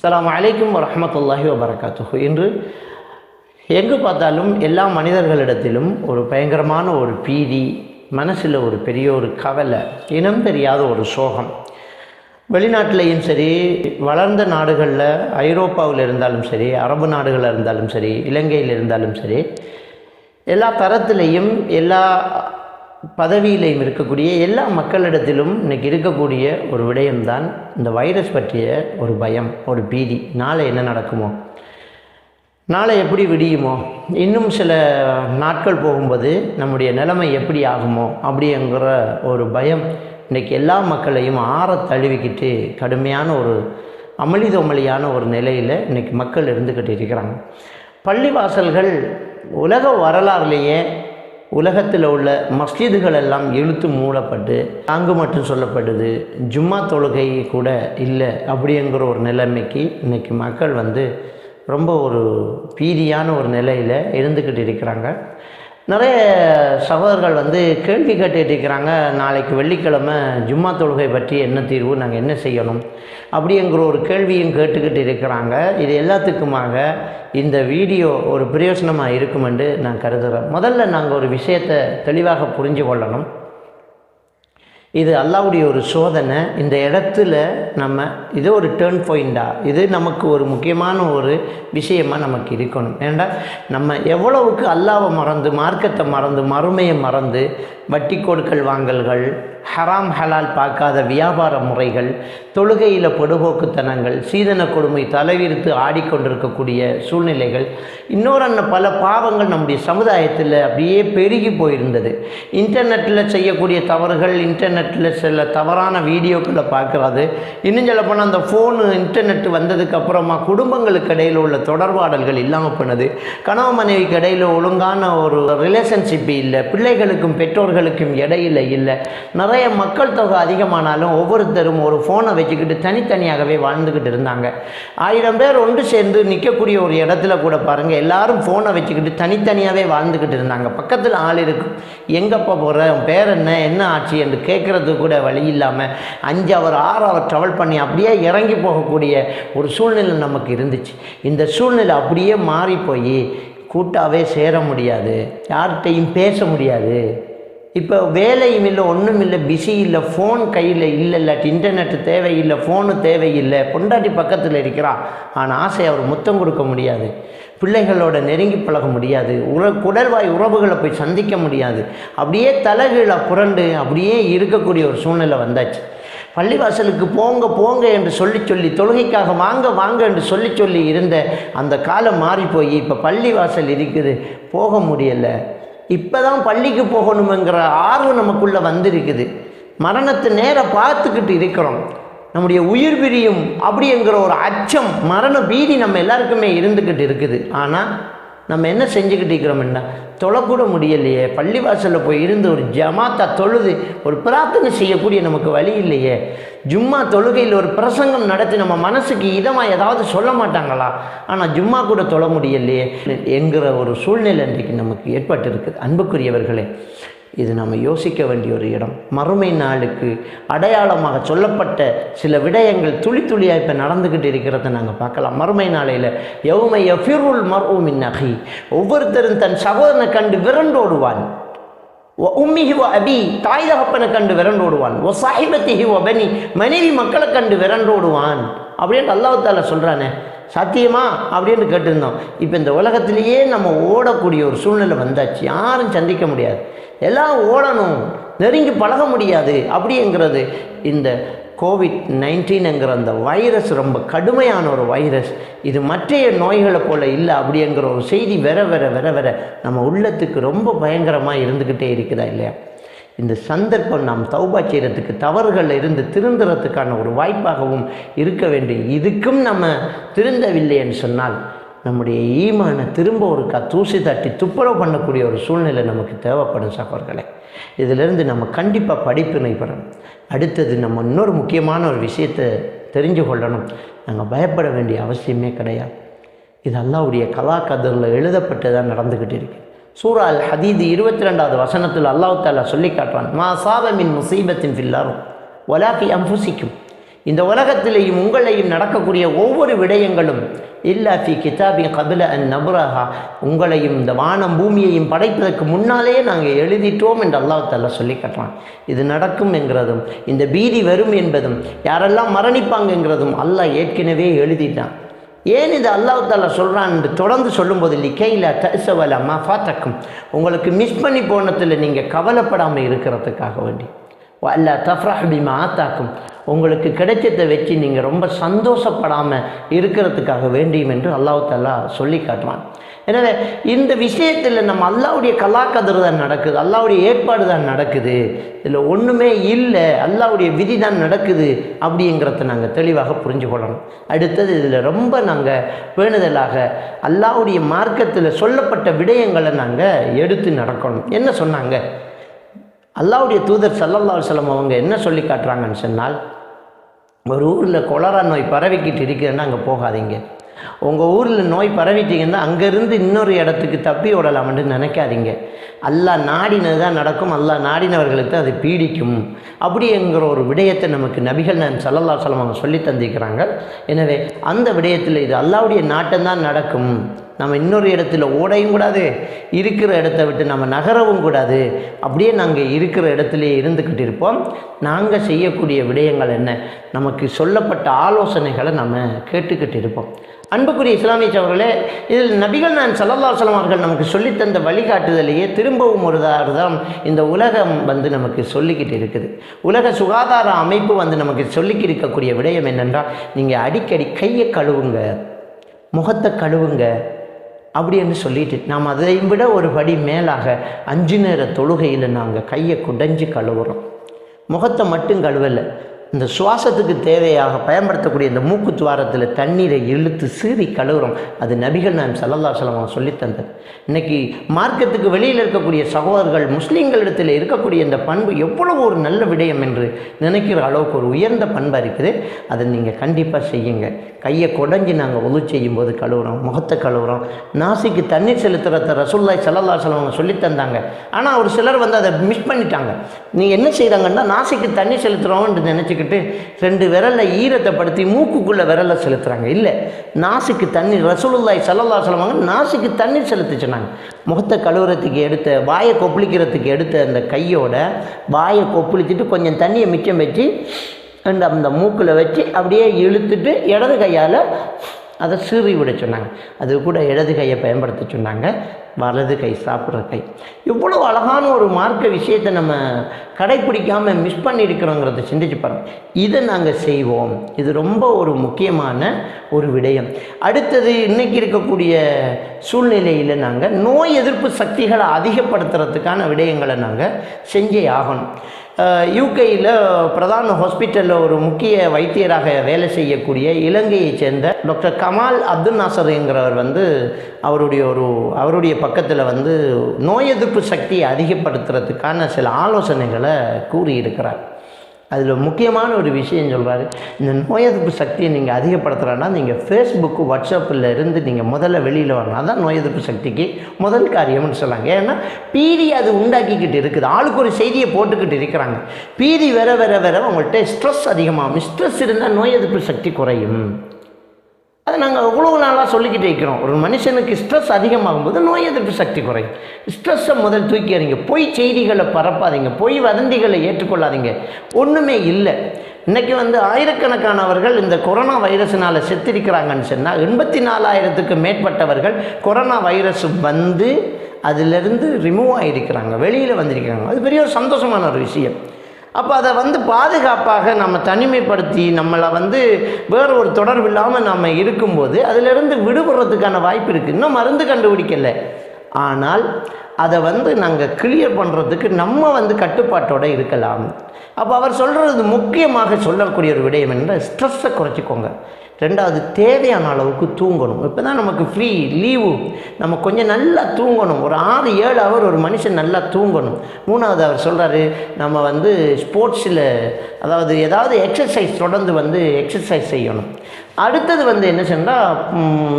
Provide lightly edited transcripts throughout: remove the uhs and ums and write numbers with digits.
அஸ்ஸலாமு அலைக்கும் வரஹ்மத்துல்லாஹி வபரகாத்துஹு. இன்று எங்கு பார்த்தாலும் எல்லா மனிதர்களிடத்திலும் ஒரு பயங்கரமான ஒரு பீதி, மனசில் ஒரு பெரிய ஒரு கவலை, இனம் தெரியாத ஒரு சோகம். வெளிநாட்டிலையும் சரி, வளர்ந்த நாடுகளில் ஐரோப்பாவில் இருந்தாலும் சரி, அரபு நாடுகளில் இருந்தாலும் சரி, இலங்கையில் இருந்தாலும் சரி, எல்லா தரத்திலையும் எல்லா பதவியிலையும் இருக்கக்கூடிய எல்லா மக்களிடத்திலும் இன்றைக்கி இருக்கக்கூடிய ஒரு விடயம்தான் இந்த வைரஸ் பற்றிய ஒரு பயம், ஒரு பீதி. நாளை என்ன நடக்குமோ, நாளை எப்படி விடியுமோ, இன்னும் சில நாட்கள் போகும்போது நம்முடைய நிலைமை எப்படி ஆகுமோ அப்படிங்கிற ஒரு பயம் இன்றைக்கி எல்லா மக்களையும் ஆற தழுவிக்கிட்டு கடுமையான ஒரு அமளிதொமளியான ஒரு நிலையில் இன்றைக்கி மக்கள் இருந்துக்கிட்டு இருக்கிறாங்க. பள்ளிவாசல்கள் உலக வரலாறுலேயே உலகத்தில் உள்ள மஸ்ஜிதுகள் எல்லாம் இழுத்து மூடப்பட்டு அங்கு மட்டும் சொல்லப்படுது, ஜும்மா தொழுகை கூட இல்லை அப்படிங்கிற ஒரு நிலைமைக்கு இன்றைக்கி மக்கள் ரொம்ப ஒரு பீதியான ஒரு நிலையில் இருந்துக்கிட்டு இருக்கிறாங்க. நிறைய சகோதரர்கள் கேள்வி கேட்டுட்டு இருக்கிறாங்க, நாளைக்கு வெள்ளிக்கிழமை ஜும்மா தொழுகை பற்றி என்ன தீர்வு, நாங்கள் என்ன செய்யணும் அப்படிங்கிற ஒரு கேள்வியும் கேட்டுக்கிட்டு இருக்கிறாங்க. இது எல்லாத்துக்குமாக இந்த வீடியோ ஒரு பிரயோஜனமாக இருக்கும் என்று நான் கருதுகிறேன். முதல்ல நாங்கள் ஒரு விஷயத்தை தெளிவாக புரிஞ்சு கொள்ளணும். இது அல்லாஹ்வுடைய ஒரு சோதனை. இந்த இடத்துல நம்ம இது ஒரு டேர்ன் பாயிண்டாக, இது நமக்கு ஒரு முக்கியமான ஒரு விஷயமாக நமக்கு இருக்கணும். ஏன்னா நம்ம எவ்வளவுக்கு அல்லாஹ்வை மறந்து, மார்க்கத்தை மறந்து, மறுமையை மறந்து, வட்டி கொடுக்கல் வாங்கல்கள், ஹராம் ஹலால் பார்க்காத வியாபார முறைகள், தொழுகையில் பொடுபோக்குத்தனங்கள், சீதன கொடுமை தலைவிரித்து ஆடிக்கொண்டிருக்கக்கூடிய சூழ்நிலைகள், இன்னொரு பல பாவங்கள் நம்முடைய சமுதாயத்தில் அப்படியே பெருகி போயிருந்தது. இன்டர்நெட்டில் செய்யக்கூடிய தவறுகள், இன்டர்நெட்டில் சில தவறான வீடியோக்களை பார்க்குறது, இன்னும் சொல்லப்போனால் அந்த ஃபோனு இன்டர்நெட் வந்ததுக்கப்புறமா குடும்பங்களுக்கு இடையில் உள்ள தொடர்பாடல்கள் இல்லாமல் போனது, கணவன் மனைவிக்கு இடையில் ஒழுங்கான ஒரு ரிலேஷன்ஷிப் இல்லை, பிள்ளைகளுக்கும் பெற்றோர்களுக்கும் இடையில் இல்லை. நிறைய மக்கள் தொகை அதிகமானாலும் ஒவ்வொருத்தரும் ஒரு ஃபோனை வச்சுக்கிட்டு தனித்தனியாகவே வாழ்ந்துக்கிட்டு இருந்தாங்க. 1000 பேர் ஒன்று சேர்ந்து நிற்கக்கூடிய ஒரு இடத்துல கூட பாருங்கள், எல்லாரும் ஃபோனை வச்சுக்கிட்டு தனித்தனியாகவே வாழ்ந்துக்கிட்டு இருந்தாங்க. பக்கத்தில் ஆள் இருக்கும், எங்கப்பா போகிற, பேர் என்ன ஆச்சு என்று கேட்குறது கூட வழி இல்லாமல் 5 ஹவர் 6 ஹவர் ட்ராவல் பண்ணி அப்படியே இறங்கி போகக்கூடிய ஒரு சூழ்நிலை நமக்கு இருந்துச்சு. இந்த சூழ்நிலை அப்படியே மாறி போய் கூட்டாகவே சேர முடியாது, யார்கிட்டையும் பேச முடியாது. இப்போ வேலையும் இல்லை, ஒன்றும் இல்லை, பிஸி இல்லை, ஃபோன் கையில் இல்லை, இல்லாட்டி இன்டர்நெட்டு தேவையில்லை, ஃபோனு தேவையில்லை, பொண்டாட்டி பக்கத்தில் இருக்கிறான், ஆனால் ஆசை அவர் முத்தம் கொடுக்க முடியாது, பிள்ளைகளோட நெருங்கி பழக முடியாது, குடல்வாய் உறவுகளை போய் சந்திக்க முடியாது. அப்படியே தலைகீழ புரண்டு அப்படியே இருக்கக்கூடிய ஒரு சூழ்நிலை வந்தாச்சு. பள்ளிவாசலுக்கு போங்க போங்க என்று சொல்லி தொழுகைக்காக வாங்க என்று சொல்லி இருந்த அந்த காலம் மாறி போய் இப்போ பள்ளிவாசல் இருக்குது, போக முடியலை. இப்போ தான் பள்ளிக்கு போகணுங்கிற ஆர்வம் நமக்குள்ளே வந்திருக்குது. மரணத்தை நேராக பார்த்துக்கிட்டு இருக்கிறோம். நம்முடைய உயிர் பிரியும் அப்படிங்கிற ஒரு அச்சம், மரண பீதி நம்ம எல்லாருக்குமே இருந்துக்கிட்டு இருக்குது. ஆனால் நம்ம என்ன செஞ்சுக்கிட்டு இருக்கிறோம்னா, தொழக்கூட முடியலையே, பள்ளிவாசலில் போய் இருந்து ஒரு ஜமாத்தா தொழுது ஒரு பிரார்த்தனை செய்யக்கூடிய நமக்கு வழி இல்லையே, ஜும்மா தொழுகையில் ஒரு பிரசங்கம் நடத்தி நம்ம மனசுக்கு இதமாக ஏதாவது சொல்ல மாட்டாங்களா, ஆனால் ஜும்மா கூட தொழ முடியலையே என்கிற ஒரு சூழ்நிலை இன்றைக்கு நமக்கு ஏற்பட்டு இருக்குது. அன்புக்குரியவர்களே, இது நம்ம யோசிக்க வேண்டிய ஒரு இடம். மறுமை நாளுக்கு அடையாளமாக சொல்லப்பட்ட சில விடயங்கள் துளி துளியாக இப்போ நடந்துக்கிட்டு இருக்கிறத நாங்கள் பார்க்கலாம். மறுமை நாளையில் யௌம யஃபிருல் மர்உ மின் அஹி, ஒவ்வொருத்தரும் தன் சகோதரனை கண்டு விரண்டோடுவான். உம்மிஹி வ அபி, தாய் தகப்பனை கண்டு விரண்டோடுவான். ஒ சாஹிபத்திஹி வ பனி, மனைவி மக்களை கண்டு விரண்டோடுவான் அப்படின்ட்டு அல்லாஹ் தஆலா சொல்கிறானே, சாத்தியமா அப்படின்னு கேட்டிருந்தோம். இப்போ இந்த உலகத்திலேயே நம்ம ஓடக்கூடிய ஒரு சூழ்நிலை வந்தாச்சு. யாரும் சந்திக்க முடியாது, எல்லாம் ஓடணும், நெருங்கி பழக முடியாது அப்படிங்கிறது. இந்த COVID-19ங்கிற அந்த வைரஸ் ரொம்ப கடுமையான ஒரு வைரஸ். இது மற்ற நோய்களை போல் இல்லை அப்படிங்கிற ஒரு செய்தி வர நம்ம உள்ளத்துக்கு ரொம்ப பயங்கரமாக இருந்துக்கிட்டே இருக்குதா இல்லையா? இந்த சந்தர்ப்பம் நாம் தௌபா செய்கிறதுக்கு, தவறுகளில் இருந்து திருந்துறதுக்கான ஒரு வாய்ப்பாகவும் இருக்க வேண்டும். இதுக்கும் நம்ம திருந்தவில்லை என்று சொன்னால் நம்முடைய ஈமானை திரும்ப ஒரு தூசி தட்டி துப்புரவு பண்ணக்கூடிய ஒரு சூழ்நிலை நமக்கு தேவைப்படும் சகோதரர்களே. இதிலிருந்து நம்ம கண்டிப்பாக படிப்பினை பெறணும். அடுத்தது நம்ம இன்னொரு முக்கியமான ஒரு விஷயத்தை தெரிஞ்சு கொள்ளணும். நாங்கள் பயப்பட வேண்டிய அவசியமே கிடையாது. இது அல்லாஹ்வுடைய கலா கதரில் எழுதப்பட்டு தான் நடந்துக்கிட்டு இருக்கு. சூரா அல் ஹதீத் 22வது வசனத்தில் அல்லாஹ் தஆலா சொல்லி காட்டுறான், மா சாப மின் முசீபத்தின் ஃபில் அர்த் வலா ஃபி அன்ஃபுசிக்கும், இந்த உலகத்திலேயும் உங்களையும் நடக்கக்கூடிய ஒவ்வொரு விடயங்களும் இல்லா ஃபி கிதாபின் கபில அன் நபுரஹா, உங்களையும் இந்த வானம் பூமியையும் படைப்பதற்கு முன்னாலே நாங்கள் எழுதிட்டோம் என்று அல்லாஹ் தஆலா சொல்லி காட்டுறான். இது நடக்கும் என்கிறதும் இந்த பீதி வரும் என்பதும் யாரெல்லாம் மரணிப்பாங்கங்கிறதும் அல்லாஹ் ஏற்கனவே எழுதிட்டான். ஏன் இது அல்லாஹ் தஆலா சொல்கிறான் என்று தொடர்ந்து சொல்லும்போது லிக்கைலா தஅஸவல மா ஃபாத்தக்கும், உங்களுக்கு மிஸ் பண்ணி போனதில் நீங்கள் கவலைப்படாமல் இருக்கிறதுக்காக வேண்டி, அல்லா தஃப்ரஹ் பிமா ஆத்தாக்கும், உங்களுக்கு கிடைச்சதை வச்சு நீங்கள் ரொம்ப சந்தோஷப்படாமல் இருக்கிறதுக்காக வேண்டியும் என்று அல்லாஹ் தஆலா சொல்லி காட்டுவான். எனவே இந்த விஷயத்தில் நம்ம அல்லாஹ்வுடைய கலாக்கதிர் தான் நடக்குது, அல்லாஹ்வுடைய ஏற்பாடு தான் நடக்குது, இதில் ஒன்றுமே இல்லை, அல்லாஹ்வுடைய விதி தான் நடக்குது அப்படிங்கிறத நாங்கள் தெளிவாக புரிஞ்சு கொள்ளணும். அடுத்தது இதில் ரொம்ப நாங்கள் பேணுதலாக அல்லாஹ்வுடைய மார்க்கத்தில் சொல்லப்பட்ட விடயங்களை நாங்கள் எடுத்து நடக்கணும். என்ன சொன்னாங்க அல்லாஹ்வுடைய தூதர் ஸல்லல்லாஹு அலைஹி வஸல்லம் அவங்க என்ன சொல்லி காட்டுறாங்கன்னு சொன்னால், ஒரு ஊரில் கொலரா நோய் பரவிக்கிட்டு இருக்குதுன்னா அங்கே போகாதீங்க. உங்கள் ஊரில் நோய் பரவிட்டீங்கன்னா அங்கேருந்து இன்னொரு இடத்துக்கு தப்பி விடலாம்னு நினைக்காதீங்க. அல்லாஹ் நாடினது தான் நடக்கும், அல்லாஹ் நாடினவர்களுக்கு அது பீடிக்கும் அப்படிங்கிற ஒரு விடயத்தை நமக்கு நபிகள் நாயகம் ஸல்லல்லாஹு அலைஹி வஸல்லம் அவங்க சொல்லி தந்திருக்கிறாங்க. எனவே அந்த விடயத்தில் இது அல்லாஹ்வுடைய நாட்டம்தான் நடக்கும், நம்ம இன்னொரு இடத்துல ஓடையும் கூடாது, இருக்கிற இடத்த விட்டு நம்ம நகரவும் கூடாது, அப்படியே நாங்கள் இருக்கிற இடத்துலையே இருந்துக்கிட்டு இருப்போம். நாங்கள் செய்யக்கூடிய விடயங்கள் என்ன, நமக்கு சொல்லப்பட்ட ஆலோசனைகளை நம்ம கேட்டுக்கிட்டு இருப்போம். அன்புக்குரிய இஸ்லாமிய சகோதரர்களே, இதில் நபிகள் நாயகம் ஸல்லல்லாஹு அலைஹி வஸல்லம் அவர்கள் நமக்கு சொல்லித்தந்த வழிகாட்டுதலையே திரும்பவும் ஒரு தான் இந்த உலகம் நமக்கு சொல்லிக்கிட்டு இருக்குது. உலக சுகாதார அமைப்பு நமக்கு சொல்லிக்கிட்டு இருக்கக்கூடிய விடயம் என்னென்றால், நீங்கள் அடிக்கடி கையை கழுவுங்க, முகத்தை கழுவுங்க அப்படின்னு சொல்லிட்டு, நாம் அதை விட ஒரு படி மேலாக 5 நேர தொழுகையில் நாங்கள் கையை குடைஞ்சி கழுவுறோம். முகத்தை மட்டும் கழுவலை, இந்த சுவாசத்துக்கு தேவையாக பயன்படுத்தக்கூடிய இந்த மூக்கு துவாரத்தில் தண்ணீரை இழுத்து சீறி கழுவுறோம். அது நபிகள் நாயகம் ஸல்லல்லாஹு அலைஹி வஸல்லம் சொல்லித்தந்தது. இன்றைக்கி மார்க்கத்துக்கு வெளியில் இருக்கக்கூடிய சகோதரர்கள் முஸ்லீம்களிடத்தில் இருக்கக்கூடிய இந்த பண்பு எவ்வளவு ஒரு நல்ல விடயம் என்று நினைக்கிற அளவுக்கு ஒரு உயர்ந்த பண்பாக இருக்குது. அதை நீங்கள் கண்டிப்பாக செய்யுங்க. கையை குடைஞ்சி நாங்கள் உது செய்யும்போது கழுவுறோம், முகத்தை கழுவுறோம். நாசிக்கு தண்ணீர் செலுத்துறத ரசூலுல்லாஹி ஸல்லல்லாஹு அலைஹி வஸல்லம் சொல்லி தந்தாங்க. ஆனால் ஒரு சிலர் அதை மிஸ் பண்ணிட்டாங்க. நீங்கள் என்ன செய்கிறாங்கன்னா, நாசிக்கு தண்ணீர் செலுத்துகிறோம்னு நினச்சிக்கிட்டு 2 விரலில் ஈரத்தை படுத்தி மூக்குக்குள்ளே விரலை செலுத்துகிறாங்க. இல்லை, நாசிக்கு தண்ணீர் ரசூலுல்லாஹி ஸல்லல்லாஹு அலைஹி வஸல்லம் நாசிக்கு தண்ணீர் செலுத்த சொன்னாங்க. முகத்தை கழுவுறதுக்கு எடுத்த, வாயை கொப்பளிக்கிறதுக்கு எடுத்த அந்த கையோட வாயை கொப்பளிச்சுட்டு கொஞ்சம் தண்ணியை மிச்சம் வச்சு அந்த மூக்கில் வச்சு அப்படியே இழுத்துட்டு இடது கையால் அதை சீறி விட சொன்னாங்க. அது கூட இடது கையை பயன்படுத்த சொன்னாங்க, வலது கை சாப்பிட்ற கை. இவ்வளோ அழகான ஒரு மார்க்க விஷயத்தை நம்ம கடைப்பிடிக்காமல் மிஸ் பண்ணியிருக்கிறோங்கிறத சிந்திச்சு பாருங்கள். இதை நாங்கள் செய்வோம், இது ரொம்ப ஒரு முக்கியமான ஒரு விடயம். அடுத்தது, இன்றைக்கி இருக்கக்கூடிய சூழ்நிலையில் நாங்கள் நோய் எதிர்ப்பு சக்திகளை அதிகப்படுத்துறதுக்கான விடயங்களை நாங்கள் செஞ்சே ஆகணும். யூகேயில் பிரதான ஹாஸ்பிட்டலில் ஒரு முக்கிய வைத்தியராக வேலை செய்யக்கூடிய இலங்கையைச் சேர்ந்த டாக்டர் கமால் அப்துல் நாசர்ங்கிறவர் அவருடைய பக்கத்தில் நோய் எதிர்ப்பு சக்தியை அதிகப்படுத்துறதுக்கான சில ஆலோசனைகளை கூறியிருக்கிறார். அதில் முக்கியமான ஒரு விஷயம் சொல்கிறாரு, இந்த நோய் எதிர்ப்பு சக்தியை நீங்கள் அதிகப்படுத்துகிறன்னா நீங்கள் ஃபேஸ்புக்கு வாட்ஸ்அப்பில் இருந்து நீங்கள் முதல்ல வெளியில் வரணும். அதுதான் நோய் எதிர்ப்பு சக்திக்கு முதல் காரியம்னு சொன்னாங்க. ஏன்னா பீதி அது உண்டாக்கிக்கிட்டு இருக்குது, ஆளுக்கு ஒரு செய்தியை போட்டுக்கிட்டு இருக்கிறாங்க. பீதி வேற அவங்கள்ட்ட ஸ்ட்ரெஸ் அதிகமாகும். ஸ்ட்ரெஸ் இருந்தால் நோய் எதிர்ப்பு சக்தி குறையும். அதை நாங்கள் அவ்வளோ நாளாக சொல்லிக்கிட்டு இருக்கிறோம். ஒரு மனுஷனுக்கு ஸ்ட்ரெஸ் அதிகமாகும்போது நோய் எதிர்ப்பு சக்தி குறையும். ஸ்ட்ரெஸ்ஸை முதல் தூக்கி அறிங்க. பொய் செய்திகளை பரப்பாதீங்க, பொய் வதந்திகளை ஏற்றுக்கொள்ளாதீங்க. ஒன்றுமே இல்லை. இன்றைக்கி ஆயிரக்கணக்கானவர்கள் இந்த கொரோனா வைரஸினால் செத்திருக்கிறாங்கன்னு சொன்னால் 84,000க்கு மேற்பட்டவர்கள் கொரோனா வைரஸ் அதிலிருந்து ரிமூவ் ஆகிருக்கிறாங்க, வெளியில் வந்திருக்கிறாங்க. அது பெரிய ஒரு சந்தோஷமான ஒரு விஷயம். அப்போ அதை பாதுகாப்பாக நம்ம தனிமைப்படுத்தி நம்மளை வேறு ஒரு தொடர்பு இல்லாமல் நம்ம இருக்கும்போது அதிலிருந்து விடுபடுறதுக்கான வாய்ப்பு இருக்குது. இன்னும் மருந்து கண்டுபிடிக்கலை, ஆனால் அதை நாங்கள் கிளியர் பண்ணுறதுக்கு நம்ம கட்டுப்பாட்டோடு இருக்கலாம். அப்போ அவர் சொல்கிறது முக்கியமாக சொல்லக்கூடிய ஒரு விடயம் என்றால் ஸ்ட்ரெஸ்ஸை குறைச்சிக்கோங்க. 2வது, தேவையான அளவுக்கு தூங்கணும். இப்போ தான் நமக்கு ஃப்ரீ லீவு, நம்ம கொஞ்சம் நல்லா தூங்கணும். ஒரு 6-7 ஹவர் ஒரு மனுஷன் நல்லா தூங்கணும். 3வது, அவர் சொல்கிறாரு, நம்ம ஸ்போர்ட்ஸில் அதாவது ஏதாவது எக்ஸசைஸ் தொடர்ந்து எக்ஸசைஸ் செய்யணும். அடுத்தது என்ன சொன்னால்,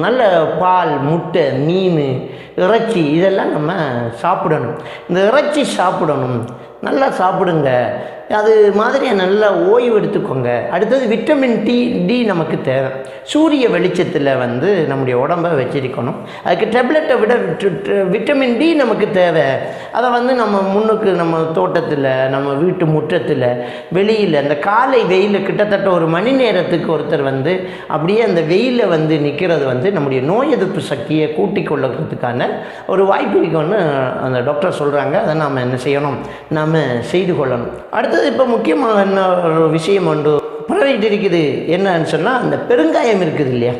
நல்ல பால், முட்டை, மீன், இறைச்சி இதெல்லாம் நம்ம சாப்பிடணும். இந்த இறைச்சி சாப்பிடணும், நல்லா சாப்பிடுங்க. அது மாதிரி நல்லா ஓய்வு எடுத்துக்கோங்க. அடுத்தது விட்டமின் டி நமக்கு தேவை. சூரிய வெளிச்சத்தில் வந்து நம்முடைய உடம்பை வச்சிருக்கணும். அதுக்கு டேப்லெட்டை விட விட்டமின் டி நமக்கு தேவை. அதை வந்து நம்ம முன்னுக்கு நம்ம தோட்டத்தில், நம்ம வீட்டு முற்றத்தில், வெளியில் அந்த காலை வெயிலில் கிட்டத்தட்ட ஒரு மணி நேரத்துக்கு ஒருத்தர் வந்து அப்படியே அந்த வெயிலில் வந்து நிற்கிறது வந்து நம்முடைய நோய் எதிர்ப்பு சக்தியை கூட்டிக் கொள்ளுறதுக்கான ஒரு வாய்ப்பு இருக்குன்னு அந்த டாக்டர் சொல்கிறாங்க. அதை நாம் என்ன செய்யணும், நாம் செய்து கொள்ளணும். அடுத்தது இப்போ முக்கியமாக என்ன ஒரு விஷயம் ஒன்று பரவிட்டு இருக்குது என்னன்னு சொன்னால், அந்த பெருங்காயம் இருக்குது இல்லையா,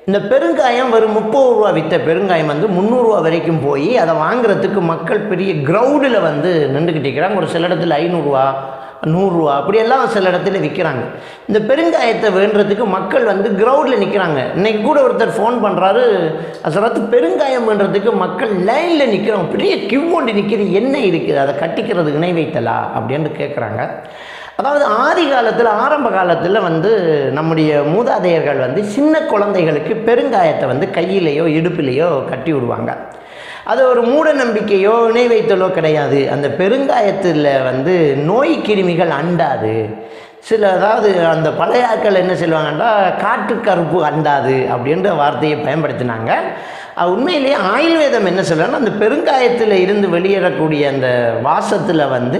இந்த பெருங்காயம் வெறும் 30 ரூபா விற்ற பெருங்காயம் வந்து 300 ரூபா வரைக்கும் போய் அதை வாங்குறதுக்கு மக்கள் பெரிய க்ரௌடில் வந்து நின்றுக்கிட்டு இருக்கிறாங்க. ஒரு சில இடத்துல 500 ரூபா 100 ரூபா அப்படியெல்லாம் சில இடத்துல விற்கிறாங்க. இந்த பெருங்காயத்தை வேண்டுறதுக்கு மக்கள் வந்து க்ரௌடில் நிற்கிறாங்க. இன்றைக்கி கூட ஒருத்தர் ஃபோன் பண்ணுறாரு, அசரத்து பெருங்காயம் வேண்டுறதுக்கு மக்கள் லைனில் நிற்கிறாங்க, பெரிய கியூ ஒன்று நிற்கிது, என்ன இருக்குது, அதை கட்டிக்கிறது இணை வைத்தலா அப்படின்னு கேட்குறாங்க. அதாவது ஆதி காலத்தில், ஆரம்ப காலத்தில் வந்து நம்முடைய மூதாதையர்கள் வந்து சின்ன குழந்தைகளுக்கு பெருங்காயத்தை வந்து கையிலேயோ இடுப்பிலேயோ கட்டி விடுவாங்க. அது ஒரு மூட நம்பிக்கையோ இணை வைத்தலோ கிடையாது. அந்த பெருங்காயத்தில் வந்து நோய் கிருமிகள் அண்டாது. அதாவது அந்த பழைய ஆட்கள் என்ன சொல்லுவாங்கன்னா, காட்டு கருப்பு அண்டாது அப்படின்ற வார்த்தையை பயன்படுத்தினாங்க. உண்மையிலேயே ஆயுர்வேதம் என்ன சொல்லுன்னா, அந்த பெருங்காயத்தில் இருந்து வெளியேறக்கூடிய அந்த வாசத்தில் வந்து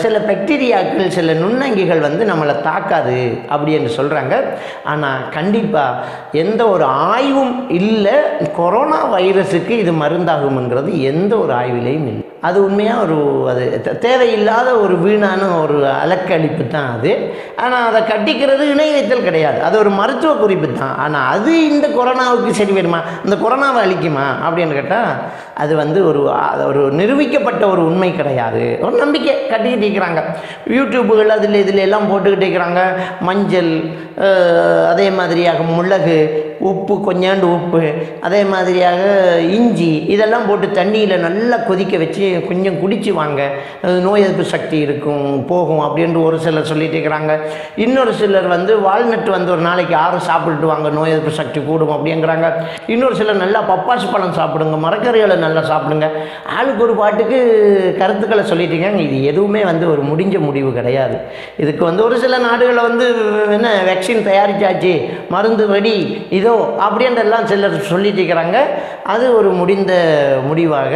சில பாக்டீரியாக்கள், சில நுண்ணங்கிகள் வந்து நம்மளை தாக்காது அப்படி என்று சொல்கிறாங்க. ஆனால் கண்டிப்பாக எந்த ஒரு ஆய்வும் இல்லை கொரோனா வைரஸுக்கு இது மருந்தாகும்ங்கிறது எந்த ஒரு ஆய்விலையும் இல்லை. அது உண்மையாக அது தேவையில்லாத ஒரு வீணான ஒரு அலக்களிப்பு தான் அது. ஆனால் அதை கட்டிக்கிறது இணை வைத்தல் கிடையாது, அது ஒரு மருத்துவ குறிப்பு தான். ஆனால் அது இந்த கொரோனாவுக்கு சரி வருமா, இந்த கொரோனாவை அழிக்குமா அப்படின்னு கேட்டால் அது வந்து ஒரு நிரூபிக்கப்பட்ட ஒரு உண்மை கிடையாது. ஒரு நம்பிக்கை கட்டிக்கிட்டு இருக்கிறாங்க. யூடியூப்புகள் அதில் இதில் எல்லாம் போட்டுக்கிட்டு இருக்கிறாங்க. மஞ்சள், அதே மாதிரியாக மிளகு, உப்பு, கொஞ்சோண்டு உப்பு, அதே மாதிரியாக இஞ்சி, இதெல்லாம் போட்டு தண்ணியில் நல்லா கொதிக்க வச்சு கொஞ்சம் குடிச்சு வாங்க, நோய் எதிர்ப்பு சக்தி இருக்கும் போகும் அப்படின்ட்டு ஒரு சிலர் சொல்லிட்டு இருக்கிறாங்க. இன்னொரு சிலர் வந்து வால்நட் வந்து ஒரு நாளைக்கு 6 சாப்பிட்டுட்டு வாங்க, நோய் எதிர்ப்பு சக்தி கூடும் அப்படிங்கிறாங்க. இன்னொரு சிலர் நல்லா பப்பாசி பழம் சாப்பிடுங்க, மரக்கறிகளை நல்லா சாப்பிடுங்க. ஆளுக்கு ஒரு பாட்டுக்கு கருத்துக்களை சொல்லிட்டீங்க. இது எதுவுமே வந்து ஒரு முடிஞ்ச முடிவு கிடையாது. இதுக்கு வந்து ஒரு சில நாடுகளை வந்து என்ன வேக்சின் தயாரிச்சாச்சு, மருந்து ரெடி, இதோ அப்படின்றெல்லாம் சிலர் சொல்லிட்டு இருக்கிறாங்க. அது ஒரு முடிந்த முடிவாக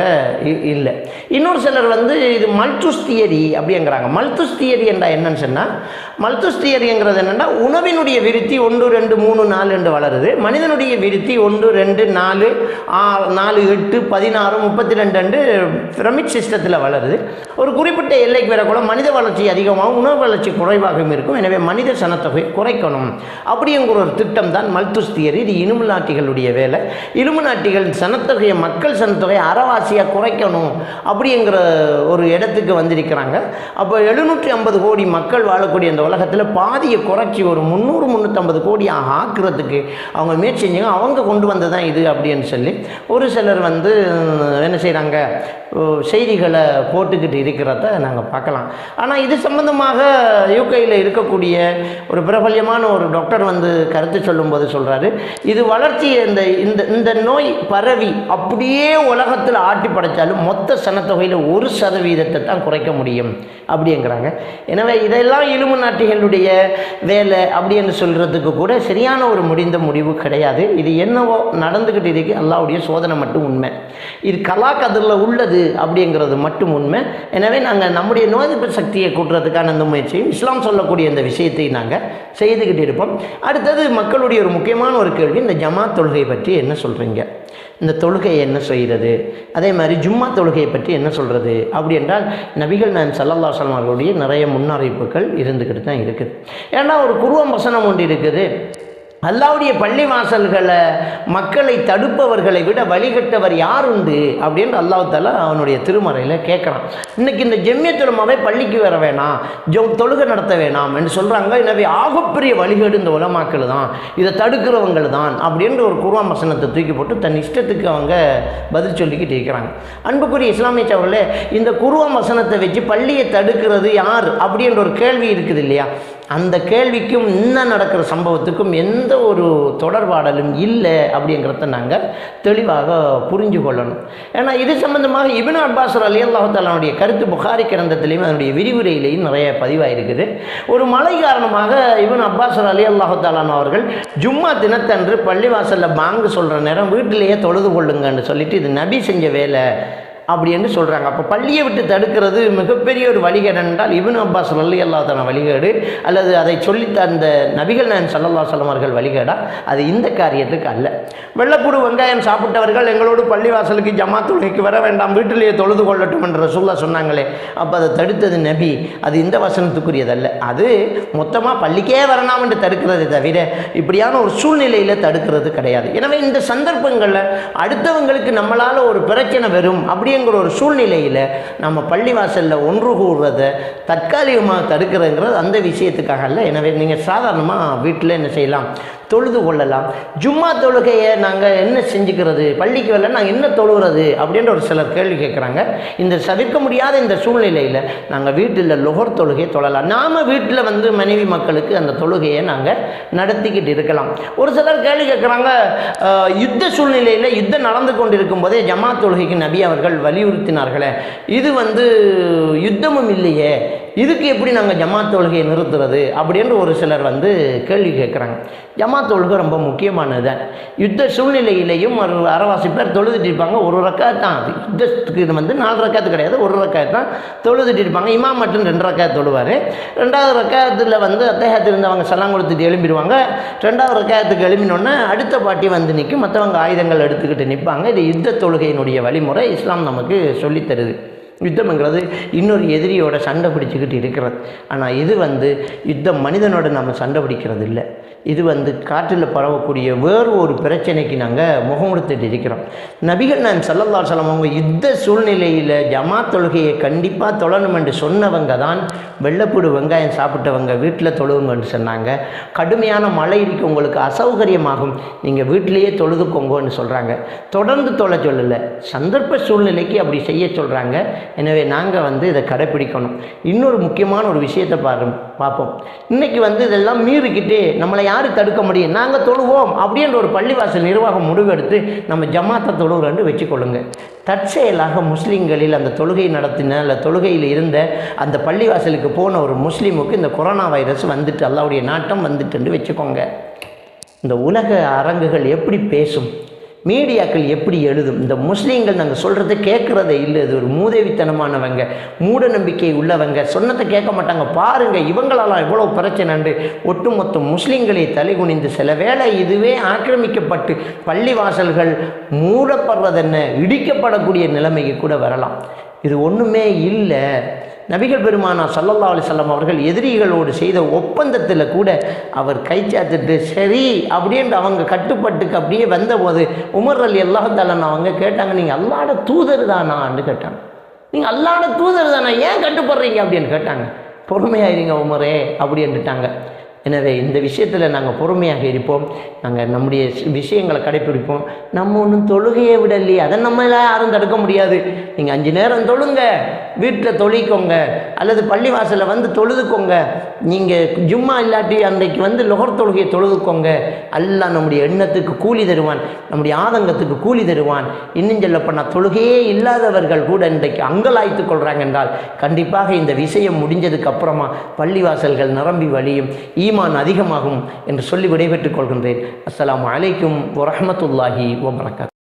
இல்லை. இன்னொரு சிலர் வந்து இது மல்துஸ் தியரி அப்படிங்கிறாங்க. மல்துஸ் தியரி என்றால் என்னன்னு சொன்னால், மல்துஸ் தியரிங்கிறது என்னென்னா, உணவினுடைய விருத்தி 1 2 3 4 என்று வளருது. மனிதனுடைய விருத்தி 1 2 4 4 8 16 32 என்று பிரமிட் சிஸ்டத்தில் வளருது. ஒரு குறிப்பிட்ட எல்லைக்கு வரக்கூட மனித வளர்ச்சி அதிகமாகவும் உணவு வளர்ச்சி குறைவாகவும் இருக்கும். எனவே மனித சனத்தொகை குறைக்கணும் அப்படிங்கிற ஒரு திட்டம் தான் மல்துஸ் தியரி. இது இலுமினாட்டிகளுடைய வேலை. இலுமினாட்டிகள் சனத்தொகையை, மக்கள் சனத்தொகையை அறவாசியாக குறைக்கணும் அப்படிங்கிற ஒரு இடத்துக்கு வந்திருக்கிறாங்க. அப்போ 750 கோடி மக்கள் வாழக்கூடிய அந்த உலகத்தில் பாதியை குறைச்சி ஒரு 300 350 கோடி ஆக்குறதுக்கு அவங்க முயற்சி செஞ்சாங்க. அவங்க கொண்டு வந்ததான் இது அப்படின்னு சொல்லி ஒரு சிலர் வந்து என்ன செய்கிறாங்க, செய்திகளை போட்டுக்கிட்டு இருக்கிறத நாங்கள் பார்க்கலாம். ஆனால் இது சம்பந்தமாக யூகேயில் இருக்கக்கூடிய ஒரு பிரபல்யமான ஒரு டாக்டர் வந்து கருத்து சொல்லும்போது சொல்கிறாரு, இது வளர்ச்சி இந்த நோய் பரவி அப்படியே உலகத்தில் ஆட்டி படைத்தாலும் மொத்த சனத்தொகையில் 1% தான் குறைக்க முடியும் அப்படிங்கிறாங்க. எனவே இதெல்லாம் இலுமினாட்டிகளுடைய வேலை அப்படி என்று சொல்கிறதுக்கு கூட சரியான ஒரு முடிந்த முடிவு கிடையாது. இது என்னவோ நடந்துக்கிட்டு இருக்கு, அல்லாஹ்வுடைய சோதனை மட்டும் உண்மை. இது கலாக்கதில் உள்ளது அப்படிங்கிறது மட்டும் உண்மை. எனவே நாங்கள் நம்முடைய நோய் எதிர்ப்பு சக்தியை கூட்டுறதுக்கான அந்த முயற்சியும் இஸ்லாம் சொல்லக்கூடிய இந்த விஷயத்தை நாங்கள் செய்துக்கிட்டு இருப்போம். அடுத்தது மக்களுடைய ஒரு முக்கியமான ஒரு கேள்வி, இந்த ஜமாத் தொழுகை பற்றி என்ன சொல்கிறீங்க, இந்த தொழுகை என்ன செய்கிறது, அதே மாதிரி ஜும்மா தொழுகையை பற்றி என்ன சொல்கிறது அப்படி என்றால், நபிகள் நாயகம் ஸல்லல்லாஹு அலைஹி வஸல்லம் அவர்களுடைய நிறைய முன்னறிவிப்புகள் இருந்துக்கிட்டு தான் இருக்குது. ஏன்னா ஒரு குர்ஆன் வசனம் ஒன்று இருக்குது, அல்லாஹ்வுடைய பள்ளி வாசல்களை மக்களை தடுப்பவர்களை விட வழிகட்டவர் யார் உண்டு அப்படின்னு அல்லாஹ் தஆலா அவனுடைய திருமறையில் கேட்குறான். இன்றைக்கி இந்த ஜம்மியத் உலமாவை பள்ளிக்கு வர வேணாம், தொழுகை நடத்த வேணாம் என்று சொல்கிறாங்க. எனவே ஆகப்பெரிய வழிகேடு இந்த உலமாக்கள் தான், இதை தடுக்கிறவங்கள் தான் அப்படின்ற ஒரு குர்ஆன் வசனத்தை தூக்கி போட்டு தன் இஷ்டத்துக்கு அவங்க பதில் சொல்லிக்கிட்டு இருக்கிறாங்க. அன்புக்குரிய இஸ்லாமிய சகோதரர்களே, இந்த குர்ஆன் வசனத்தை வச்சு பள்ளியை தடுக்கிறது யார் அப்படின்ற ஒரு கேள்வி இருக்குது இல்லையா? அந்த கேள்விக்கும் இன்னும் நடக்கிற சம்பவத்துக்கும் எந்த ஒரு தொடர்பாடலும் இல்லை அப்படிங்கிறத நாங்கள் தெளிவாக புரிஞ்சு கொள்ளணும். ஏன்னா இது சம்பந்தமாக இப்னு அப்பாஸ் ரலியல்லாஹு தஆலாவுடைய கருத்து புகாரி கிரந்தத்திலையும் அதனுடைய விரிவுரையிலையும் நிறைய பதிவாயிருக்குது. ஒரு மழை காரணமாக இப்னு அப்பாஸ் ரலியல்லாஹு தஆலா அவர்கள் ஜும்மா தினத்தன்று பள்ளிவாசலில் பாங்கு சொல்கிற நேரம் வீட்டிலேயே தொழுது கொள்ளுங்கன்னு சொல்லிட்டு இது நபி செஞ்ச வேலை அப்படின்னு சொல்கிறாங்க. அப்போ பள்ளியை விட்டு தடுக்கிறது மிகப்பெரிய ஒரு வழிகேடு என்றால் இப்னு அப்பாஸ் ரலியல்லாஹு தஆலா வழிகேடு அல்லது அதை சொல்லி அந்த நபிகள் நாயகம் ஸல்லல்லாஹு அலைஹி வஸல்லம் அவர்கள் வழிகேடா? அது இந்த காரியத்துக்கு அல்ல. வெள்ளைப்பூடு வெங்காயம் சாப்பிட்டவர்கள் எங்களோடு பள்ளிவாசலுக்கு ஜமாத் தொழுகைக்கு வர வேண்டாம், வீட்டிலேயே தொழுது கொள்ளட்டும் என்று ரசூலுல்லாஹ் சொன்னாங்களே, அப்போ அதை தடுத்தது நபி. அது இந்த வசனத்துக்குரியதல்ல. அது மொத்தமாக பள்ளிக்கே வரலாம் என்று தடுக்கிறதை தவிர இப்படியான ஒரு சூழ்நிலையில் தடுக்கிறது கிடையாது. எனவே இந்த சந்தர்ப்பங்களில் அடுத்தவங்களுக்கு நம்மளால் ஒரு பிரச்சனை வரும் அப்படிங்கிற ஒரு சூழ்நிலையில் நம்ம பள்ளிவாசலில் ஒன்று கூடுறதை தற்காலிகமாக தடுக்கிறதுங்கிறது அந்த விஷயத்துக்காக அல்ல. எனவே நீங்கள் சாதாரணமாக வீட்டில் என்ன செய்யலாம், தொழுது கொள்ளலாம். ஜும்மா தொழுகையை நாங்கள் என்ன செஞ்சுக்கிறது, பள்ளிக்கு வரல நாங்கள் என்ன தொழுகிறது அப்படின்ற ஒரு சிலர் கேள்வி கேட்குறாங்க. இந்த தவிர்க்க முடியாத இந்த சூழ்நிலையில் நாங்கள் வீட்டில் லொஹர் தொழுகையை தொழலாம். நாம் வீட்டில் மனைவி மக்களுக்கு அந்த தொழுகையை நாங்கள் நடத்திக்கிட்டு இருக்கலாம். ஒரு சிலர் கேள்வி கேட்குறாங்க, யுத்த சூழ்நிலையில் யுத்தம் நடந்து கொண்டு இருக்கும் போதே ஜமாத் தொழுகைக்கு நபி அவர்கள் வலியுறுத்தினார்களே, இது யுத்தமும் இல்லையே, இதுக்கு எப்படி நாங்கள் ஜமாத் தொழுகையை நிறுத்துறது அப்படின்னு ஒரு சிலர் கேள்வி கேட்குறாங்க. ஜமாத் தொழுகை ரொம்ப முக்கியமானது. யுத்த சூழ்நிலையிலையும் ஒரு அரைவாசி பேர் தொழுதுட்டு இருப்பாங்க. ஒரு ரக்காத் தான், யுத்தத்துக்கு இது 4 ரக்காத்து கிடையாது, ஒரு ரக்காத் தான் தொழுதுட்டு இருப்பாங்க. இமாம் மட்டும் 2 ரக்காத் தொழுவார். 2வது ரக்காத்தில் அத்தஹியாத்தில் இருந்தவங்க சலாம் கொடுத்துட்டு எழும்பிடுவாங்க. 2வது ரக்காத்துக்கு எழுப்பினோன்னே அடுத்த பாட்டி நிற்கும், மற்றவங்க ஆயுதங்கள் எடுத்துக்கிட்டு நிற்பாங்க. இது யுத்த தொழுகையினுடைய வழிமுறை இஸ்லாம் நமக்கு சொல்லித்தருது. யுத்தம்ங்கிறது இன்னொரு எதிரியோட சண்டை பிடிச்சிக்கிட்டு இருக்கிறது. ஆனால் இது யுத்தம் மனிதனோட நம்ம சண்டை பிடிக்கிறது இல்லை. இது காற்றில் பரவக்கூடிய வேறு ஒரு பிரச்சனைக்கு நாங்கள் முகம் கொடுத்துட்டு இருக்கிறோம். நபிகள் நாயகம் ஸல்லல்லாஹு அலைஹி வஸல்லம் அவங்க யுத்த சூழ்நிலையில் ஜமாத் தொழுகையை கண்டிப்பாக தொழணும் என்று சொன்னவங்க தான் வெள்ளைப்பூடு வெங்காயம் சாப்பிட்டவங்க வீட்டில் தொழுவுங்கன்னு சொன்னாங்க. கடுமையான மழை இருக்கு, உங்களுக்கு அசௌகரியமாகும், நீங்கள் வீட்டிலேயே தொழுதுக்கோங்கன்னு சொல்கிறாங்க. தொடர்ந்து தொழ சொல்லலை, சந்தர்ப்ப சூழ்நிலைக்கு அப்படி செய்ய சொல்கிறாங்க. எனவே நாங்கள் இதை கடைப்பிடிக்கணும். இன்னொரு முக்கியமான ஒரு விஷயத்தை பார்ப்போம். இன்றைக்கி இதெல்லாம் மீறிக்கிட்டு நம்மளை யார் தடுக்க முடியும், நாங்கள் தொழுவோம் அப்படின்ற ஒரு பள்ளிவாசல் நிர்வாகம் முடிவெடுத்து நம்ம ஜமாத்தை தொழுகிறோன்னு வச்சுக்கொள்ளுங்க. தற்செயலாக முஸ்லீம்களில் அந்த தொழுகை நடத்தின அல்ல தொழுகையில் இருந்த அந்த பள்ளிவாசலுக்கு போன ஒரு முஸ்லீமுக்கு இந்த கொரோனா வைரஸ் அல்லாஹ்வுடைய நாட்டம் வந்துட்டுன்னு வச்சுக்கோங்க. இந்த உலக அரங்குகள் எப்படி பேசும், மீடியாக்கள் எப்படி எழுதும், இந்த முஸ்லீம்கள் நாங்கள் சொல்கிறத கேட்குறதே இல்லை. இது ஒரு மூதேவித்தனமானவங்க, மூட நம்பிக்கை உள்ளவங்க, சொன்னதை கேட்க மாட்டாங்க, பாருங்கள் இவங்களாலாம் எவ்வளோ பிரச்சனைண்டு ஒட்டுமொத்த முஸ்லீம்களை தலைகுனிந்து சில வேளை இதுவே ஆக்கிரமிக்கப்பட்டு பள்ளிவாசல்கள் மூடப்படுறதென்ன இடிக்கப்படக்கூடிய நிலைமைக்கு கூட வரலாம். இது ஒன்றுமே இல்லை. நபிகள் பெருமானார் ஸல்லல்லாஹு அலைஹி வஸல்லம் அவர்கள் எதிரிகளோடு செய்த ஒப்பந்தத்தில் கூட அவர் கைச்சாத்துட்டு சரி அப்படின்ட்டு அவங்க கட்டுப்பட்டுக்கு அப்படியே வந்தபோது உமர் ரலியல்லாஹு தஆலா அவங்க கேட்டாங்க, நீங்கள் அல்லாஹ்வுடைய தூதர் தானான்னு கேட்டாங்க. நீங்கள் அல்லாஹ்வுடைய தூதர் தானா, ஏன் கட்டுப்படுறீங்க அப்படின்னு கேட்டாங்க. பொறுமையாயிருங்க உமரே அப்படின்ட்டுட்டாங்க. எனவே இந்த விஷயத்தில் நாங்கள் பொறுமையாக இருப்போம், நாங்கள் நம்முடைய விஷயங்களை கடைப்பிடிப்போம். நம்ம ஒன்றும் தொழுகையை விடலையே, அதை நம்மளால் யாரும் தடுக்க முடியாது. நீங்கள் 5 நேரம் தொழுங்க, வீட்டில் தொழிக்கோங்க, அல்லது பள்ளிவாசலில் தொழுதுக்கோங்க. நீங்கள் ஜும்மா இல்லாட்டி அன்றைக்கு லொஹர் தொழுகையை தொழுதுக்கோங்க. அல்லாஹ் நம்முடைய எண்ணத்துக்கு கூலி தருவான், நம்முடைய ஆதங்கத்துக்கு கூலி தருவான். இன்னும் சொல்லப்போனால் தொழுகையே இல்லாதவர்கள் கூட இன்றைக்கு அங்கலாய்த்து கொள்கிறாங்க என்றால் கண்டிப்பாக இந்த விஷயம் முடிஞ்சதுக்கு அப்புறமா பள்ளிவாசல்கள் நிரம்பி வழியும், ஈமான் அதிகமாகும் என்று சொல்லி விடைபெற்றுக் கொள்கின்றேன். அஸ்ஸலாமு அலைக்கும் வரஹ்மத்துல்லாஹி வபரகாத்துஹு.